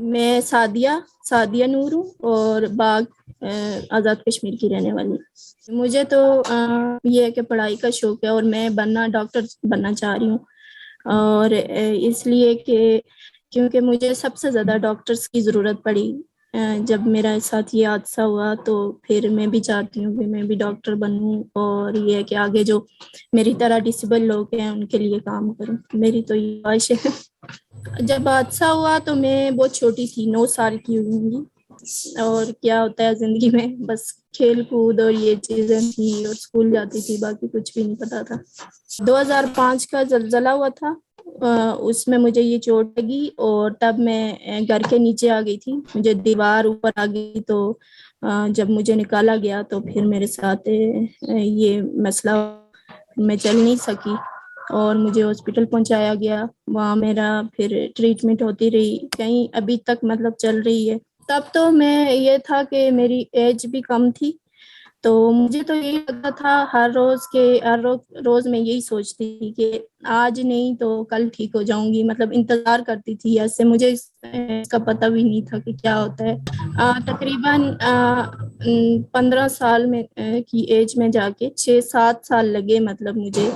میں سعدیہ نور ہوں اور باغ آزاد کشمیر کی رہنے والی ہوں۔ مجھے تو یہ ہے کہ پڑھائی کا شوق ہے اور میں ڈاکٹر بننا چاہ رہی ہوں، اور اس لیے کہ کیونکہ مجھے سب سے زیادہ ڈاکٹرز کی ضرورت پڑی جب میرا ساتھ یہ حادثہ ہوا، تو پھر میں بھی چاہتی ہوں کہ میں بھی ڈاکٹر بنوں، اور یہ ہے کہ آگے جو میری طرح ڈسیبل لوگ ہیں ان کے لیے کام کروں، میری تو یہ خواہش ہے۔ جب حادثہ ہوا تو میں بہت چھوٹی تھی، 9 سال کی ہوں گی، اور کیا ہوتا ہے زندگی میں بس کھیل کود اور یہ چیزیں تھی، اور اسکول جاتی تھی، باقی کچھ بھی نہیں پتا تھا۔ 2005 کا زلزلہ ہوا تھا، اس میں مجھے یہ چوٹ لگی، اور تب میں گھر کے نیچے آ گئی تھی، مجھے دیوار اوپر آ گئی، تو جب مجھے نکالا گیا تو پھر میرے ساتھ یہ مسئلہ، میں چل نہیں سکی اور مجھے ہاسپٹل پہنچایا گیا، وہاں میرا پھر ٹریٹمنٹ ہوتی رہی، کہیں ابھی تک مطلب چل رہی ہے۔ تب تو میں یہ تھا کہ میری ایج بھی کم تھی، تو مجھے تو یہی لگتا تھا ہر روز میں یہی سوچتی تھی کہ آج نہیں تو کل ٹھیک ہو جاؤں گی، مطلب انتظار کرتی تھی ایسے، مجھے اس کا پتہ بھی نہیں تھا کہ کیا ہوتا ہے۔ تقریباً 15 سال میں کی ایج میں جا کے 6-7 سال لگے، مطلب مجھے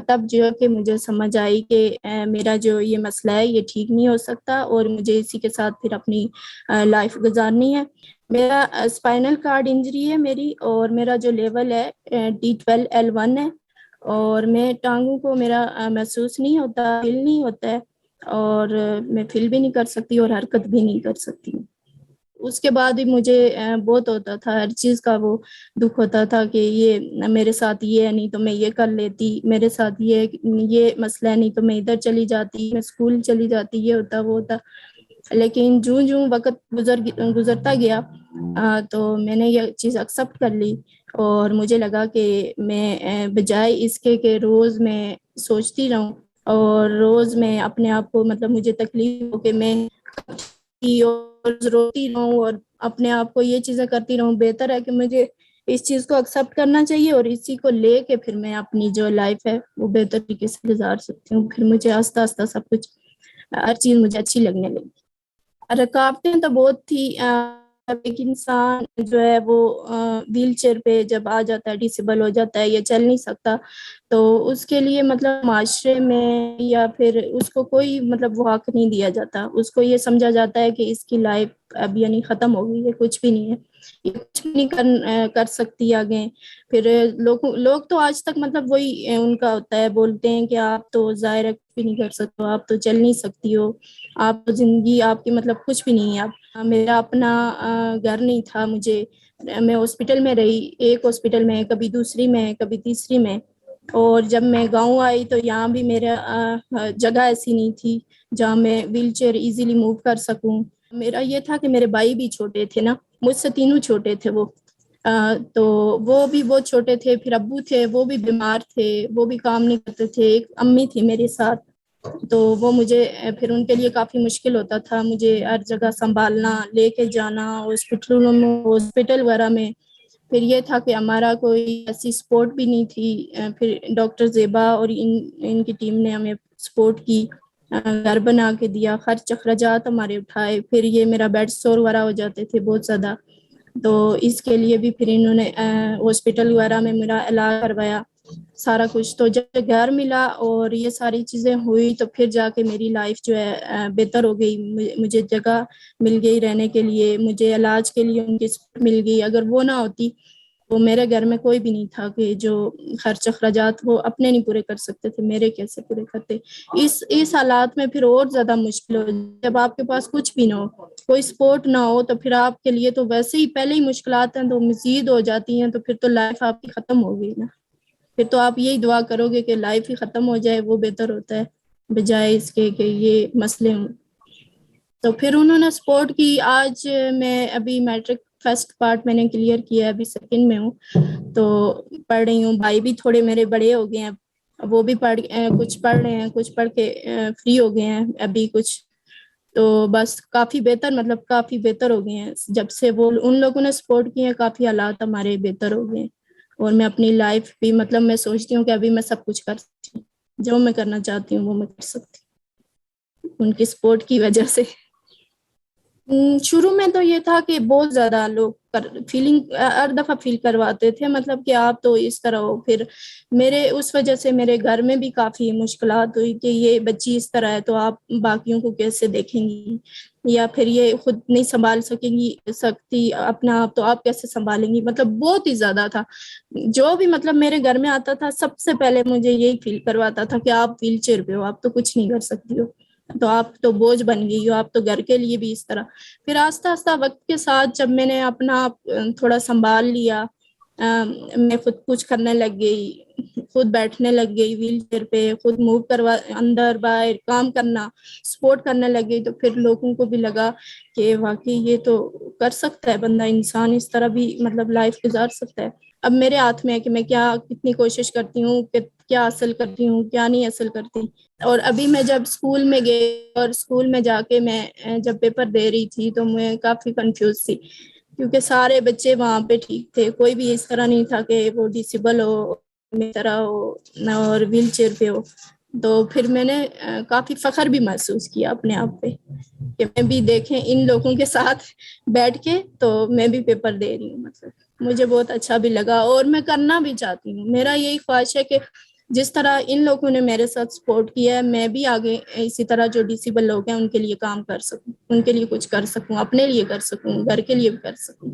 تب جو کہ مجھے سمجھ آئی کہ میرا جو یہ مسئلہ ہے یہ ٹھیک نہیں ہو سکتا، اور مجھے اسی کے ساتھ پھر اپنی لائف گزارنی ہے۔ میرا اسپائنل کارڈ انجری ہے میری، اور میرا جو لیول ہے D12L1 ہے، اور میں ٹانگوں کو میرا محسوس نہیں ہوتا، فیل نہیں ہوتا ہے، اور میں فیل بھی نہیں کر سکتی اور حرکت بھی نہیں کر سکتی۔ اس کے بعد بھی مجھے بہت ہوتا تھا، ہر چیز کا وہ دکھ ہوتا تھا کہ یہ میرے ساتھ یہ ہے، نہیں تو میں یہ کر لیتی، میرے ساتھ یہ مسئلہ ہے، نہیں تو میں ادھر چلی جاتی، میں اسکول چلی جاتی، یہ ہوتا وہ ہوتا۔ لیکن جوں وقت گزرتا گیا تو میں نے یہ چیز ایکسیپٹ کر لی، اور مجھے لگا کہ میں بجائے اس کے کہ روز میں سوچتی رہوں اور روز میں اپنے آپ کو مطلب مجھے تکلیف ہو کہ میں اور روتی رہوں اور اپنے آپ کو یہ چیزیں کرتی رہوں، بہتر ہے کہ مجھے اس چیز کو ایکسیپٹ کرنا چاہیے، اور اسی کو لے کے پھر میں اپنی جو لائف ہے وہ بہتر طریقے سے گزار سکتی ہوں۔ پھر مجھے آہستہ آہستہ سب کچھ، ہر چیز مجھے اچھی لگنے لگی۔ رکاوٹیں تو بہت تھی، ایک انسان جو ہے وہ ویل چیئر پہ جب آ جاتا ہے، ڈسیبل ہو جاتا ہے یا چل نہیں سکتا، تو اس کے لیے مطلب معاشرے میں یا پھر اس کو کوئی مطلب وہ حق نہیں دیا جاتا، اس کو یہ سمجھا جاتا ہے کہ اس کی لائف اب یعنی ختم ہو گئی ہے، کچھ بھی نہیں ہے، یہ کچھ بھی نہیں کر سکتی آگے۔ پھر لوگ تو آج تک مطلب وہی ان کا ہوتا ہے، بولتے ہیں کہ آپ تو ظاہر بھی نہیں کر سکتے ہو، آپ تو چل نہیں سکتی ہو، آپ تو زندگی آپ کی مطلب کچھ بھی نہیں ہے۔ اب میرا اپنا گھر نہیں تھا، میں ہاسپٹل میں رہی، ایک ہاسپٹل میں، کبھی دوسری میں، کبھی تیسری میں، اور جب میں گاؤں آئی تو یہاں بھی میرا جگہ ایسی نہیں تھی جہاں میں ویل چیئر ایزیلی موو کر سکوں۔ میرا یہ تھا کہ میرے بھائی بھی چھوٹے تھے نا، مجھ سے تینوں چھوٹے تھے وہ، تو وہ بھی بہت چھوٹے تھے، پھر ابو تھے وہ بھی بیمار تھے، وہ بھی کام نہیں کرتے تھے، ایک امی تھی میرے ساتھ، تو وہ مجھے پھر ان کے لیے کافی مشکل ہوتا تھا، مجھے ہر جگہ سنبھالنا، لے کے جانا ہاسپٹل وغیرہ میں۔ پھر یہ تھا کہ ہمارا کوئی ایسی سپورٹ بھی نہیں تھی، پھر ڈاکٹر زیبا اور ان کی ٹیم نے ہمیں سپورٹ کی، گھر بنا کے دیا، خرچ اخراجات ہمارے اٹھائے، پھر یہ میرا بیڈ سور وغیرہ ہو جاتے تھے بہت زیادہ، تو اس کے لیے بھی پھر انہوں نے ہاسپٹل وغیرہ میں میرا علاج کروایا سارا کچھ۔ تو جب گھر ملا اور یہ ساری چیزیں ہوئی تو پھر جا کے میری لائف جو ہے بہتر ہو گئی، مجھے جگہ مل گئی رہنے کے لیے، مجھے علاج کے لیے ان کی سپورٹ مل گئی۔ اگر وہ نہ ہوتی تو میرے گھر میں کوئی بھی نہیں تھا کہ جو خرچ اخراجات وہ اپنے نہیں پورے کر سکتے تھے، میرے کیسے پورے کرتے۔ اس حالات میں پھر اور زیادہ مشکل ہو، جب آپ کے پاس کچھ بھی نہ ہو، کوئی سپورٹ نہ ہو، تو پھر آپ کے لیے تو ویسے ہی پہلے ہی مشکلات ہیں تو مزید ہو جاتی ہیں، تو پھر تو لائف آپ کی ختم ہو گئی نا، پھر تو آپ یہی دعا کرو گے کہ لائف ہی ختم ہو جائے، وہ بہتر ہوتا ہے بجائے اس کے کہ یہ مسئلے ہوں۔ تو پھر انہوں نے سپورٹ کی، آج میں ابھی میٹرک فرسٹ پارٹ میں نے کلیئر کیا ہے، ابھی سیکنڈ میں ہوں، تو پڑھ رہی ہوں۔ بھائی بھی تھوڑے میرے بڑے ہو گئے ہیں، وہ بھی کچھ پڑھ رہے ہیں، کچھ پڑھ کے فری ہو گئے ہیں ابھی کچھ، تو بس کافی بہتر، مطلب کافی بہتر ہو گئے ہیں جب سے وہ ان لوگوں نے سپورٹ کیے ہیں، کافی حالات ہمارے بہتر ہو گئے ہیں. اور میں اپنی لائف بھی مطلب میں سوچتی ہوں کہ ابھی میں سب کچھ کر سکتی ہوں، جو میں کرنا چاہتی ہوں وہ میں کر سکتی ہوں ان کی سپورٹ کی وجہ سے. شروع میں تو یہ تھا کہ بہت زیادہ لوگ فیلنگ ہر دفعہ فیل کرواتے تھے، مطلب کہ آپ تو اس طرح ہو. پھر میرے اس وجہ سے میرے گھر میں بھی کافی مشکلات ہوئی کہ یہ بچی اس طرح ہے تو آپ باقیوں کو کیسے دیکھیں گی، یا پھر یہ خود نہیں سنبھال سکتی اپنا آپ، تو آپ کیسے سنبھالیں گی. مطلب بہت ہی زیادہ تھا. جو بھی مطلب میرے گھر میں آتا تھا سب سے پہلے مجھے یہی فیل کرواتا تھا کہ آپ ویل چیئر پہ ہو، آپ تو کچھ نہیں کر سکتی ہو، تو آپ تو بوجھ بن گئی ہو، آپ تو گھر کے لیے بھی اس طرح. پھر آہستہ آہستہ وقت کے ساتھ جب میں نے اپنا تھوڑا سنبھال لیا، میں خود کچھ کرنے لگ گئی، خود بیٹھنے لگ گئی ویل چیئر پہ، خود موو کروا اندر باہر کام کرنا، سپورٹ کرنے لگ گئی. تو پھر لوگوں کو بھی لگا کہ واقعی یہ تو کر سکتا ہے بندہ، انسان اس طرح بھی مطلب لائف گزار سکتا ہے. اب میرے ہاتھ میں ہے کہ میں کتنی کوشش کرتی ہوں کہ کیا حاصل کرتی ہوں کیا نہیں حاصل کرتی. اور ابھی میں جب اسکول میں گئی اور اسکول میں جا کے میں جب پیپر دے رہی تھی تو میں کافی کنفیوز تھی، کیونکہ سارے بچے وہاں پہ ٹھیک تھے، کوئی بھی اس طرح نہیں تھا کہ وہ ڈسیبل ہو میری طرح ہو اور ویل چیئر پہ ہو. تو پھر میں نے کافی فخر بھی محسوس کیا اپنے آپ پہ کہ میں بھی دیکھیں ان لوگوں کے ساتھ بیٹھ کے تو میں بھی پیپر دے رہی ہوں. مطلب مجھے بہت اچھا بھی لگا اور میں کرنا بھی چاہتی ہوں. میرا یہی خواہش ہے کہ جس طرح ان لوگوں نے میرے ساتھ سپورٹ کیا ہے میں بھی آگے اسی طرح جو ڈسیبل لوگ ہیں ان کے لیے کام کر سکوں، ان کے لیے کچھ کر سکوں، اپنے لیے کر سکوں، گھر کے لیے بھی کر سکوں،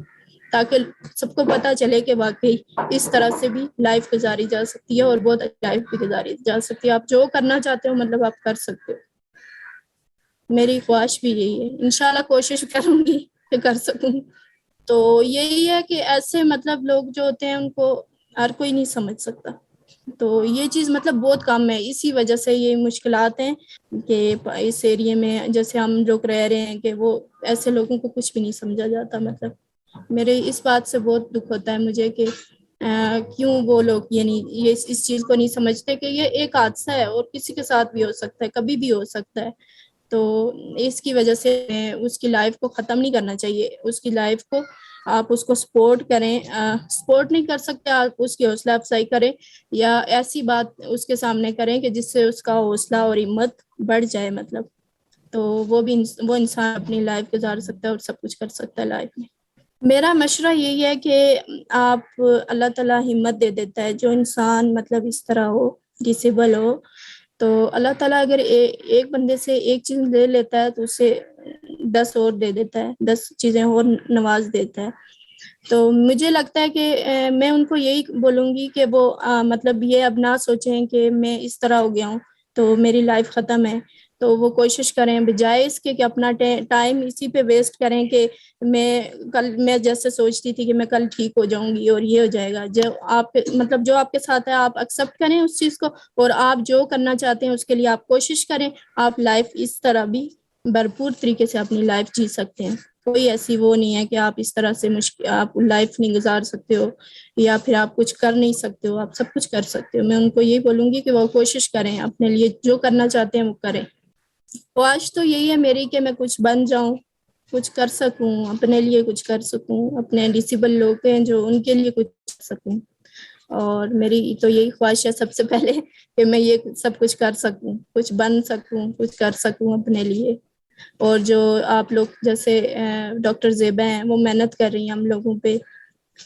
تاکہ سب کو پتہ چلے کہ واقعی اس طرح سے بھی لائف گزاری جا سکتی ہے اور بہت اچھی لائف بھی گزاری جا سکتی ہے. آپ جو کرنا چاہتے ہو مطلب آپ کر سکتے ہو. میری خواہش بھی یہی ہے، انشاءاللہ کوشش کروں گی کہ کر سکوں. تو یہی ہے کہ ایسے مطلب لوگ جو ہوتے ہیں ان کو ہر کوئی نہیں سمجھ سکتا. تو یہ چیز مطلب بہت کم ہے، اسی وجہ سے یہ مشکلات ہیں کہ اس ایریے میں جیسے ہم لوگ رہ رہے ہیں کہ وہ ایسے لوگوں کو کچھ بھی نہیں سمجھا جاتا. مطلب میرے اس بات سے بہت دکھ ہوتا ہے مجھے کہ کیوں وہ لوگ یہ اس چیز کو نہیں سمجھتے کہ یہ ایک حادثہ ہے اور کسی کے ساتھ بھی ہو سکتا ہے، کبھی بھی ہو سکتا ہے. تو اس کی وجہ سے اس کی لائف کو ختم نہیں کرنا چاہیے. اس کی لائف کو آپ اس کو سپورٹ کریں، سپورٹ نہیں کر سکتے آپ اس کی حوصلہ افزائی کریں یا ایسی بات اس کے سامنے کریں کہ جس سے اس کا حوصلہ اور ہمت بڑھ جائے. مطلب تو وہ انسان اپنی لائف گزار سکتا ہے اور سب کچھ کر سکتا ہے لائف میں. میرا مشورہ یہی ہے کہ آپ اللہ تعالیٰ ہمت دے دیتا ہے جو انسان مطلب اس طرح ہو ڈسیبل ہو، تو اللہ تعالیٰ اگر ایک بندے سے ایک چیز لے لیتا ہے تو اسے 10 اور دے دیتا ہے، 10 چیزیں اور نواز دیتا ہے. تو مجھے لگتا ہے کہ میں ان کو یہی بولوں گی کہ وہ مطلب یہ اب نہ سوچیں کہ میں اس طرح ہو گیا ہوں تو میری لائف ختم ہے. تو وہ کوشش کریں بجائے اس کے کہ اپنا ٹائم اسی پہ ویسٹ کریں کہ میں جیسے سوچتی تھی کہ میں کل ٹھیک ہو جاؤں گی اور یہ ہو جائے گا. جو آپ کے ساتھ ہے آپ ایکسیپٹ کریں اس چیز کو اور آپ جو کرنا چاہتے ہیں اس کے لیے آپ کوشش کریں. آپ لائف اس طرح بھی بھرپور طریقے سے اپنی لائف جی سکتے ہیں. کوئی ایسی وہ نہیں ہے کہ آپ اس طرح سے آپ لائف نہیں گزار سکتے ہو یا پھر آپ کچھ کر نہیں سکتے ہو. آپ سب کچھ کر سکتے ہو. میں ان کو یہی بولوں گی کہ وہ کوشش کریں، اپنے لیے جو کرنا چاہتے ہیں وہ کریں. خواہش تو یہی ہے میری کہ میں کچھ بن جاؤں، کچھ کر سکوں، اپنے لیے کچھ کر سکوں، اپنے ڈسیبل لوگ ہیں جو ان کے لیے کچھ کر سکوں. اور میری تو یہی خواہش ہے سب سے پہلے کہ میں یہ سب کچھ کر سکوں، کچھ بن سکوں، کچھ کر سکوں اپنے لیے. اور جو آپ لوگ جیسے ڈاکٹر زیبا ہیں وہ محنت کر رہی ہیں ہم لوگوں پہ،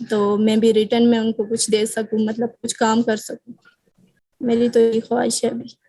تو میں بھی ریٹرن میں ان کو کچھ دے سکوں، مطلب کچھ کام کر سکوں. میری تو یہی خواہش ہے ابھی.